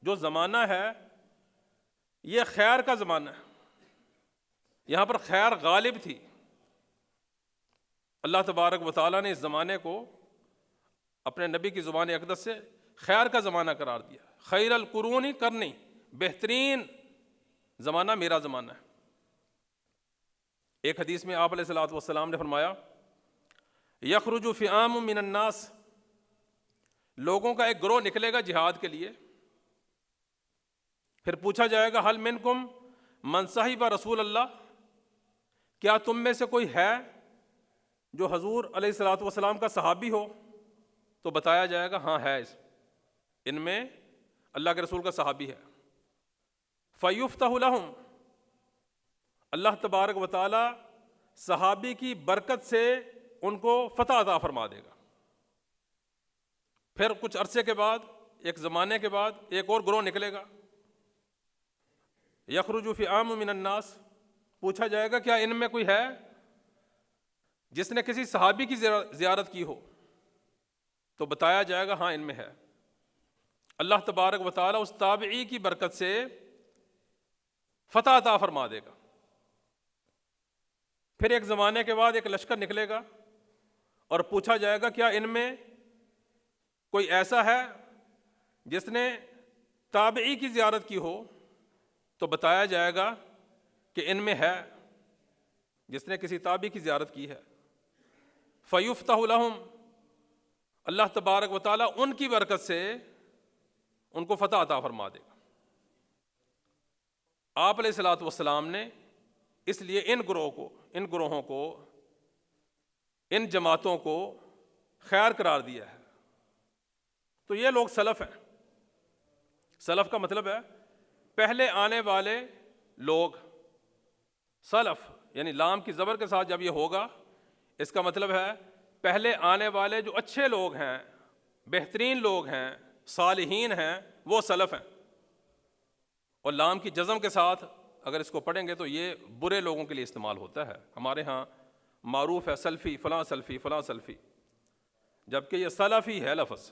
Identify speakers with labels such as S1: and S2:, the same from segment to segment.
S1: جو زمانہ ہے یہ خیر کا زمانہ ہے، یہاں پر خیر غالب تھی۔ اللہ تبارک و تعالیٰ نے اس زمانے کو اپنے نبی کی زبان اقدس سے خیر کا زمانہ قرار دیا۔ خیر القرون کرنی، بہترین زمانہ میرا زمانہ ہے۔ ایک حدیث میں آپ علیہ الصلوۃ والسلام نے فرمایا یخرج فئام من الناس، لوگوں کا ایک گروہ نکلے گا جہاد کے لیے، پھر پوچھا جائے گا حل منکم من صحب رسول اللہ، کیا تم میں سے کوئی ہے جو حضور علیہ الصلوۃ والسلام کا صحابی ہو؟ تو بتایا جائے گا ہاں ہے، ان میں اللہ کے رسول کا صحابی ہے۔ فیفتح لہم، اللہ تبارک و تعالی صحابی کی برکت سے ان کو فتح عطا فرما دے گا۔ پھر کچھ عرصے کے بعد، ایک زمانے کے بعد، ایک اور گروہ نکلے گا، یخرج فئام من الناس، پوچھا جائے گا کیا ان میں کوئی ہے جس نے کسی صحابی کی زیارت کی ہو؟ تو بتایا جائے گا ہاں ان میں ہے۔ اللہ تبارک و تعالیٰ اس تابعی کی برکت سے فتح عطا فرما دے گا۔ پھر ایک زمانے کے بعد ایک لشکر نکلے گا اور پوچھا جائے گا کیا ان میں کوئی ایسا ہے جس نے تابعی کی زیارت کی ہو؟ تو بتایا جائے گا کہ ان میں ہے جس نے کسی تابعی کی زیارت کی ہے۔ فیفتح لہم، اللہ تبارک و تعالیٰ ان کی برکت سے ان کو فتح عطا فرما دے گا۔ آپ علیہ الصلوۃ والسلام نے اس لیے ان گروہوں کو، ان جماعتوں کو خیر قرار دیا ہے۔ تو یہ لوگ سلف ہیں۔ سلف کا مطلب ہے پہلے آنے والے لوگ، سلف یعنی لام کی زبر کے ساتھ جب یہ ہوگا، اس کا مطلب ہے پہلے آنے والے جو اچھے لوگ ہیں، بہترین لوگ ہیں، صالحین ہیں، وہ سلف ہیں۔ اور لام کی جزم کے ساتھ اگر اس کو پڑھیں گے تو یہ برے لوگوں کے لیے استعمال ہوتا ہے۔ ہمارے ہاں معروف ہے سلفی، فلاں سلفی، فلاں سلفی، جبکہ یہ سلفی ہے لفظ۔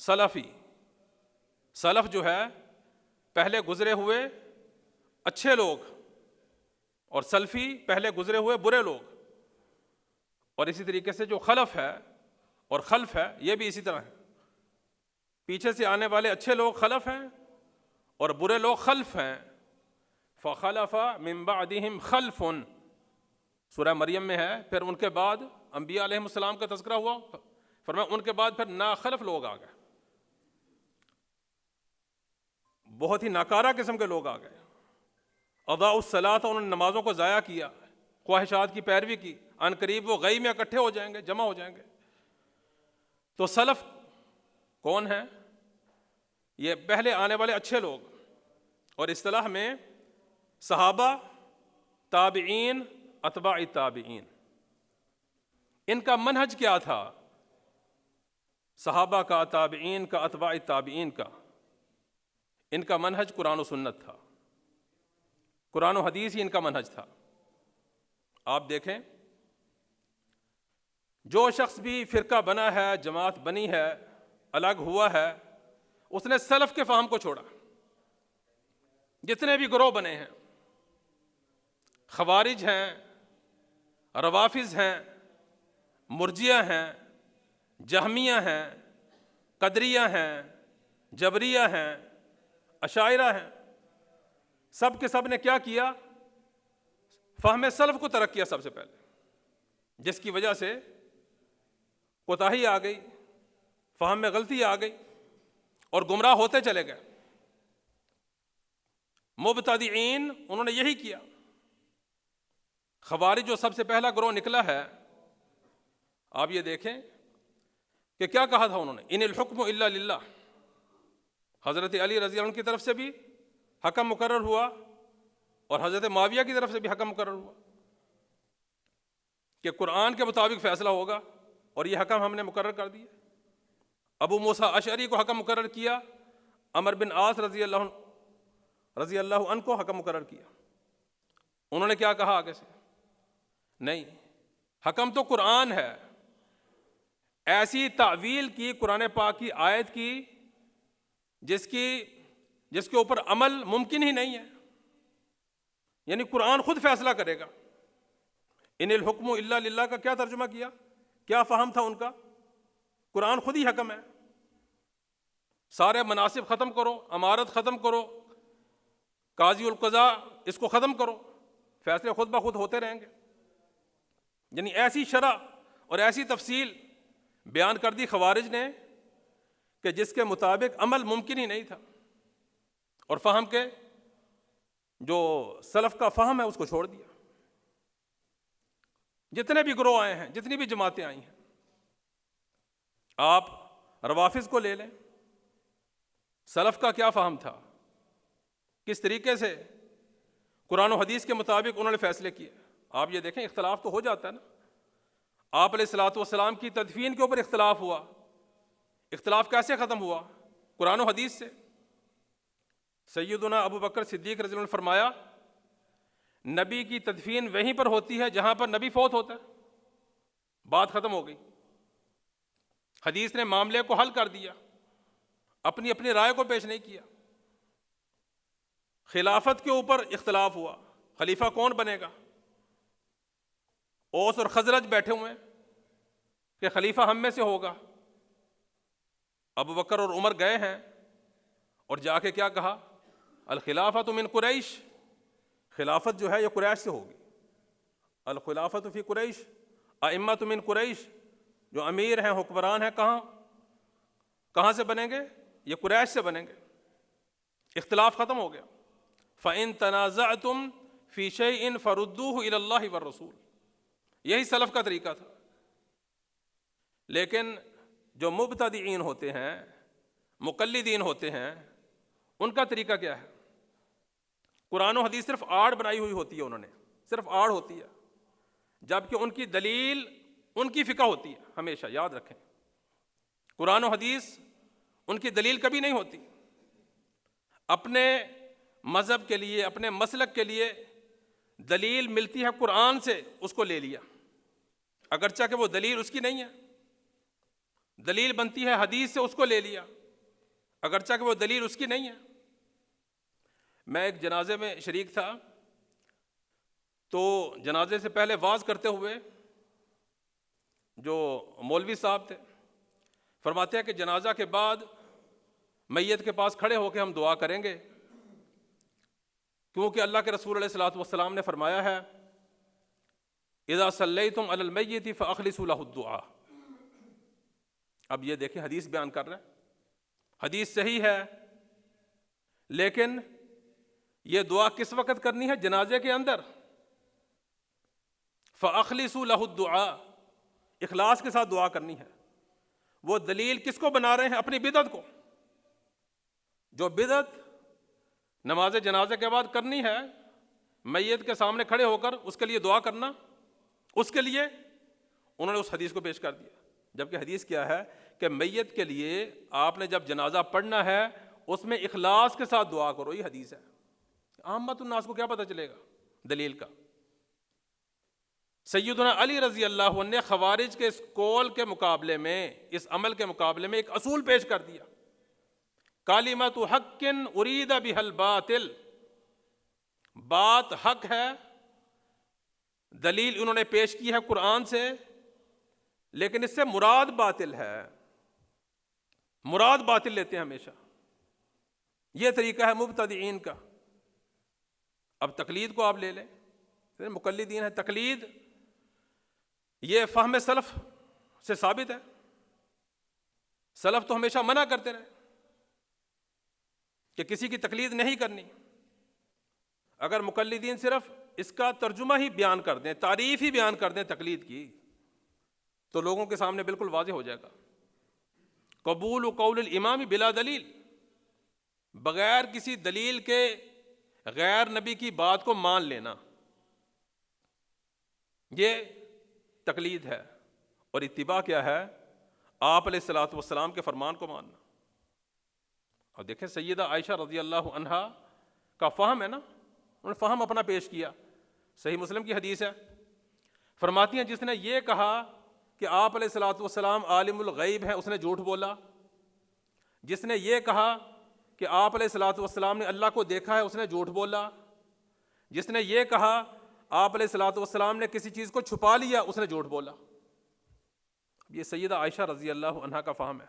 S1: سلفی، سلف جو ہے پہلے گزرے ہوئے اچھے لوگ، اور سلفی پہلے گزرے ہوئے برے لوگ۔ اور اسی طریقے سے جو خلف ہے اور خلف ہے یہ بھی اسی طرح ہے، پیچھے سے آنے والے اچھے لوگ خلف ہیں اور برے لوگ خلف ہیں۔ فخلف من بعدہم خلف، سورہ مریم میں ہے، پھر ان کے بعد انبیاء علیہ السلام کا تذکرہ ہوا، فرمایا ان کے بعد پھر ناخلف لوگ آ گئے، بہت ہی ناکارہ قسم کے لوگ آ گئے۔ اضاعوا الصلاۃ، انہوں نے نمازوں کو ضائع کیا، خواہشات کی پیروی کی، ان قریب وہ غی میں اکٹھے ہو جائیں گے، جمع ہو جائیں گے۔ تو سلف کون ہیں؟ یہ پہلے آنے والے اچھے لوگ، اور اصطلاح میں صحابہ، تابعین، اتباع التابعین۔ ان کا منہج کیا تھا؟ صحابہ کا، تابعین کا، اتباع التابعین کا، ان کا منہج قرآن و سنت تھا، قرآن و حدیث ہی ان کا منہج تھا۔ آپ دیکھیں جو شخص بھی فرقہ بنا ہے، جماعت بنی ہے، الگ ہوا ہے، اس نے سلف کے فہم کو چھوڑا۔ جتنے بھی گروہ بنے ہیں، خوارج ہیں، روافض ہیں، مرجیہ ہیں، جہمیہ ہیں، قدریہ ہیں، جبریہ ہیں، اشاعرہ ہیں، سب کے سب نے کیا کیا؟ فہم سلف کو ترک کیا سب سے پہلے، جس کی وجہ سے کوتاہی آ گئی، فہم میں غلطی آ گئی اور گمراہ ہوتے چلے گئے۔ مبتدعین انہوں نے یہی کیا۔ خوارج جو سب سے پہلا گروہ نکلا ہے، آپ یہ دیکھیں کہ کیا کہا تھا انہوں نے، ان الحکم الا للہ۔ حضرت علی رضی اللہ عنہ کی طرف سے بھی حکم مقرر ہوا اور حضرت معاویہ کی طرف سے بھی حکم مقرر ہوا کہ قرآن کے مطابق فیصلہ ہوگا، اور یہ حکم ہم نے مقرر کر دیا۔ ابو موسیٰ اشعری کو حکم مقرر کیا، عمر بن عاص رضی اللہ عنہ کو حکم مقرر کیا۔ انہوں نے کیا کہا آگے سے؟ نہیں، حکم تو قرآن ہے، ایسی تعویل کی قرآن پاک کی آیت کی جس کے اوپر عمل ممکن ہی نہیں ہے، یعنی قرآن خود فیصلہ کرے گا۔ ان الحکم الا للہ کا کیا ترجمہ کیا، کیا فہم تھا ان کا؟ قرآن خود ہی حکم ہے، سارے مناسب ختم کرو، امارت ختم کرو، قاضی القضاء اس کو ختم کرو، فیصلے خود بخود ہوتے رہیں گے۔ یعنی ایسی شرح اور ایسی تفصیل بیان کر دی خوارج نے کہ جس کے مطابق عمل ممکن ہی نہیں تھا، اور فہم کے جو سلف کا فہم ہے اس کو چھوڑ دیا۔ جتنے بھی گروہ آئے ہیں، جتنی بھی جماعتیں آئی ہیں، آپ روافض کو لے لیں، سلف کا کیا فہم تھا، کس طریقے سے قرآن و حدیث کے مطابق انہوں نے فیصلے کیے۔ آپ یہ دیکھیں، اختلاف تو ہو جاتا ہے نا۔ آپ علیہ الصلوۃ والسلام کی تدفین کے اوپر اختلاف ہوا، اختلاف کیسے ختم ہوا؟ قرآن و حدیث سے۔ سیدنا ابو بکر صدیق رضی اللہ عنہ نے فرمایا، نبی کی تدفین وہیں پر ہوتی ہے جہاں پر نبی فوت ہوتا ہے، بات ختم ہو گئی۔ حدیث نے معاملے کو حل کر دیا، اپنی اپنی رائے کو پیش نہیں کیا۔ خلافت کے اوپر اختلاف ہوا، خلیفہ کون بنے گا؟ اوس اور خزرج بیٹھے ہوئے ہیں کہ خلیفہ ہم میں سے ہوگا۔ ابو بکر اور عمر گئے ہیں اور جا کے کیا کہا؟ الخلافۃ من قریش، خلافت جو ہے یہ قریش سے ہوگی۔ الخلافۃ فی قریش، ائمۃ من قریش، جو امیر ہیں، حکمران ہیں، کہاں سے بنیں گے؟ یہ قریش سے بنیں گے۔ اختلاف ختم ہو گیا۔ فَإِن تَنَازَعْتُمْ فِي شَيْءٍ فَرُدُّوهُ إِلَى اللَّهِ وَالرَّسُولِ، یہی سلف کا طریقہ تھا۔ لیکن جو مبتدعین ہوتے ہیں، مقلدین ہوتے ہیں، ان کا طریقہ کیا ہے؟ قرآن و حدیث صرف آڑ بنائی ہوئی ہوتی ہے، انہوں نے صرف آڑ ہوتی ہے، جبکہ ان کی دلیل ان کی فقہ ہوتی ہے۔ ہمیشہ یاد رکھیں، قرآن و حدیث ان کی دلیل کبھی نہیں ہوتی۔ اپنے مذہب کے لیے، اپنے مسلک کے لیے دلیل ملتی ہے قرآن سے، اس کو لے لیا، اگرچہ کہ وہ دلیل اس کی نہیں ہے۔ دلیل بنتی ہے حدیث سے، اس کو لے لیا، اگرچہ کہ وہ دلیل اس کی نہیں ہے۔ میں ایک جنازے میں شریک تھا، تو جنازے سے پہلے واعظ کرتے ہوئے جو مولوی صاحب تھے فرماتے ہیں کہ جنازہ کے بعد میت کے پاس کھڑے ہو کے ہم دعا کریں گے، کیونکہ اللہ کے رسول علیہ الصلوۃ والسلام نے فرمایا ہے، اذا صلیتم علی المیت فاخلصوا له الدعاء۔ اب یہ دیکھیں، حدیث بیان کر رہے ہیں، حدیث صحیح ہے، لیکن یہ دعا کس وقت کرنی ہے؟ جنازے کے اندر۔ فاخلصوا له الدعاء، اخلاص کے ساتھ دعا کرنی ہے۔ وہ دلیل کس کو بنا رہے ہیں؟ اپنی بدعت کو۔ جو بدعت نماز جنازے کے بعد کرنی ہے، میت کے سامنے کھڑے ہو کر اس کے لیے دعا کرنا، اس کے لیے انہوں نے اس حدیث کو پیش کر دیا۔ جبکہ حدیث کیا ہے کہ میت کے لیے آپ نے جب جنازہ پڑھنا ہے اس میں اخلاص کے ساتھ دعا کرو، یہ حدیث ہے۔ عامت الناس کو کیا پتہ چلے گا دلیل کا؟ سیدنا علی رضی اللہ عنہ نے خوارج کے اس قول کے مقابلے میں، اس عمل کے مقابلے میں ایک اصول پیش کر دیا، کلمۃ حق ارید بها الباطل، بات حق ہے، دلیل انہوں نے پیش کی ہے قرآن سے، لیکن اس سے مراد باطل ہے، مراد باطل لیتے ہیں ہمیشہ۔ یہ طریقہ ہے مبتدعین کا۔ اب تقلید کو آپ لے لیں، مقلدین ہیں، تقلید یہ فہم سلف سے ثابت ہے۔ سلف تو ہمیشہ منع کرتے رہے کہ کسی کی تقلید نہیں کرنی۔ اگر مقلدین صرف اس کا ترجمہ ہی بیان کر دیں، تعریف ہی بیان کر دیں تقلید کی، تو لوگوں کے سامنے بالکل واضح ہو جائے گا۔ قبول قول الامام بلا دلیل، بغیر کسی دلیل کے غیر نبی کی بات کو مان لینا، یہ تقلید ہے۔ اور اتباع کیا ہے؟ آپ علیہ الصلوۃ والسلام کے فرمان کو ماننا۔ اور دیکھیں سیدہ عائشہ رضی اللہ عنہا کا فہم ہے نا، انہوں نے فہم اپنا پیش کیا۔ صحیح مسلم کی حدیث ہے، فرماتی ہیں جس نے یہ کہا کہ آپ علیہ الصلوۃ والسلام عالم الغیب ہیں، اس نے جھوٹ بولا۔ جس نے یہ کہا کہ آپ علیہ الصلوۃ والسلام نے اللہ کو دیکھا ہے، اس نے جھوٹ بولا. جس نے یہ کہا آپ علیہ الصلوۃ والسلام نے کسی چیز کو چھپا لیا، اس نے جھوٹ بولا. یہ سیدہ عائشہ رضی اللہ عنہا کا فہم ہے.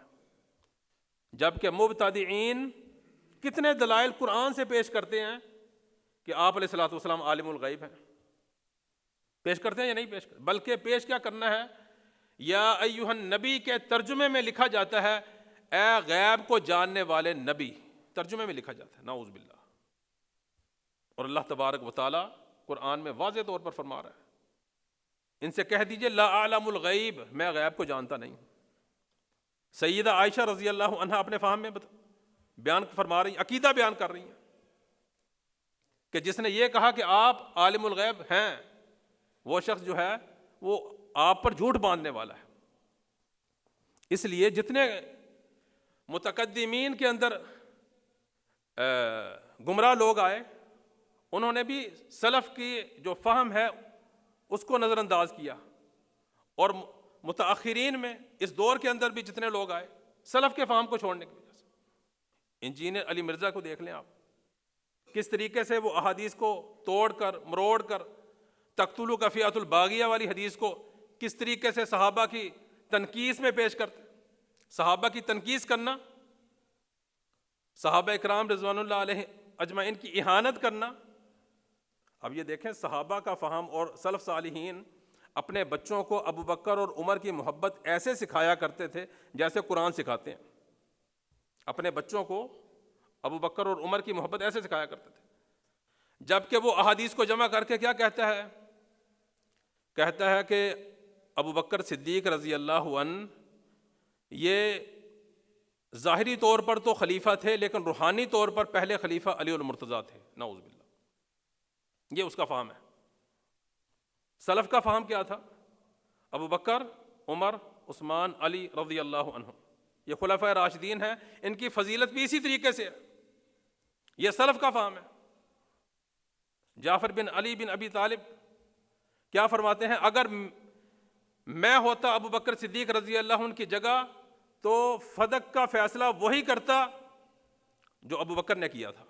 S1: جبکہ مبتدعین کتنے دلائل قرآن سے پیش کرتے ہیں کہ آپ علیہ الصلوۃ والسلام عالم الغیب ہیں. پیش کرتے ہیں یا نہیں پیش کرتے؟ بلکہ پیش کیا کرنا ہے، یا ایھا النبی کے ترجمے میں لکھا جاتا ہے اے غیب کو جاننے والے نبی، ترجمے میں لکھا جاتا ہے. نعوذ باللہ. اور اللہ تبارک و تعالی قرآن میں واضح طور پر فرما رہا ہے، ان سے کہہ دیجئے لا اعلم الغیب، میں غیب کو جانتا نہیں. سیدہ عائشہ رضی اللہ عنہا اپنے فہم میں بیان فرما رہی ہیں، عقیدہ بیان کر رہی ہیں کہ جس نے یہ کہا کہ آپ عالم الغیب ہیں، وہ شخص جو ہے وہ آپ پر جھوٹ باندھنے والا ہے. اس لیے جتنے متقدمین کے اندر گمراہ لوگ آئے، انہوں نے بھی سلف کی جو فہم ہے اس کو نظر انداز کیا، اور متاخرین میں اس دور کے اندر بھی جتنے لوگ آئے سلف کے فہم کو چھوڑنے کی وجہ سے. انجینئر علی مرزا کو دیکھ لیں آپ، کس طریقے سے وہ احادیث کو توڑ کر مروڑ کر تقتلوا کا فئۃ الباغیہ والی حدیث کو کس طریقے سے صحابہ کی تنقیص میں پیش کرتے. صحابہ کی تنقیص کرنا، صحابہ اکرام رضوان اللہ علیہ اجمعین کی اہانت کرنا. اب یہ دیکھیں صحابہ کا فہم اور سلف صالحین اپنے بچوں کو ابو بکر اور عمر کی محبت ایسے سکھایا کرتے تھے جیسے قرآن سکھاتے ہیں. اپنے بچوں کو ابو بکر اور عمر کی محبت ایسے سکھایا کرتے تھے، جبکہ وہ احادیث کو جمع کر کے کیا کہتا ہے؟ کہتا ہے کہ ابو بکر صدیق رضی اللہ عنہ یہ ظاہری طور پر تو خلیفہ تھے، لیکن روحانی طور پر پہلے خلیفہ علی المرتضیٰ تھے. نعوذ باللہ. یہ اس کا فہم ہے. سلف کا فہم کیا تھا؟ ابو بکر، عمر، عثمان، علی رضی اللہ عنہ یہ خلفائے راشدین ہیں، ان کی فضیلت بھی اسی طریقے سے ہے. یہ سلف کا فہم ہے. جعفر بن علی بن ابی طالب کیا فرماتے ہیں؟ اگر میں ہوتا ابو بکر صدیق رضی اللہ عنہ کی جگہ تو فدق کا فیصلہ وہی کرتا جو ابو بکر نے کیا تھا.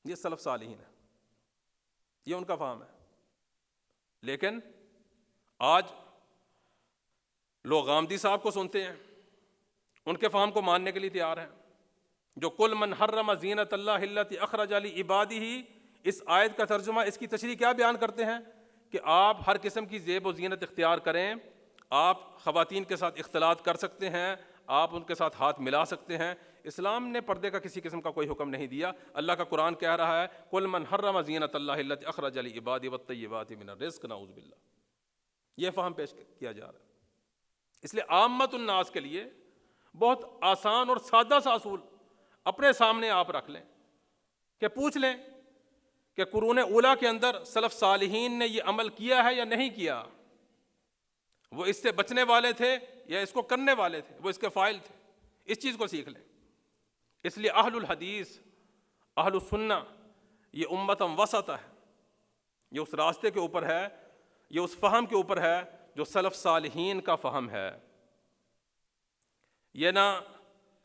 S1: یہ سلف صالحین ہے، یہ ان کا فہم ہے. لیکن آج لوگ غامدی صاحب کو سنتے ہیں، ان کے فہم کو ماننے کے لیے تیار ہیں، جو کل من حرم زینت اللہ التی اخرج لعبادہ، اس آیت کا ترجمہ، اس کی تشریح کیا بیان کرتے ہیں کہ آپ ہر قسم کی زیب و زینت اختیار کریں، آپ خواتین کے ساتھ اختلاط کر سکتے ہیں، آپ ان کے ساتھ ہاتھ ملا سکتے ہیں. اسلام نے پردے کا کسی قسم کا کوئی حکم نہیں دیا. اللہ کا قرآن کہہ رہا ہے قل من حرم زینت اللہ التی اخرج لعبادہ والطیبات من الرزق. نعوذ باللہ. یہ فہم پیش کیا جا رہا ہے. اس لیے عامت الناس کے لیے بہت آسان اور سادہ سا اصول اپنے سامنے آپ رکھ لیں کہ پوچھ لیں کہ قرون اولیٰ کے اندر سلف صالحین نے یہ عمل کیا ہے یا نہیں کیا. وہ اس سے بچنے والے تھے یا اس کو کرنے والے تھے، وہ اس کے فاعل تھے. اس چیز کو سیکھ لیں. اس لیے اہل الحدیث، اہل السنہ یہ امتم وسط ہے. یہ اس راستے کے اوپر ہے، یہ اس فہم کے اوپر ہے جو سلف صالحین کا فہم ہے. یہ نہ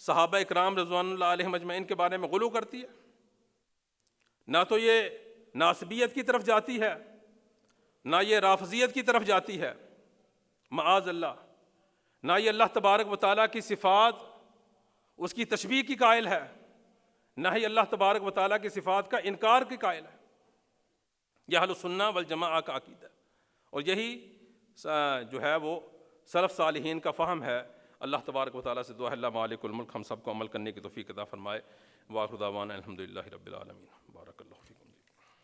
S1: صحابہ اکرام رضوان اللہ علیہم اجمعین کے بارے میں غلو کرتی ہے، نہ تو یہ ناسبیت کی طرف جاتی ہے، نہ یہ رافضیت کی طرف جاتی ہے، معاذ اللہ. نہ یہ اللہ تبارک و تعالیٰ کی صفات اس کی تشبیہ کی قائل ہے، نہ ہی اللہ تبارک و تعالیٰ کی صفات کا انکار کی قائل ہے. یہ اہل السنہ والجماعہ کا عقیدہ ہے، اور یہی جو ہے وہ سلف صالحین کا فہم ہے. اللہ تبارک و تعالیٰ سے دعا ہے اللہ مالک الملک ہم سب کو عمل کرنے کی توفیق عطا فرمائے. وآخر دعوانا الحمدللہ رب العالمین. بارک اللہ.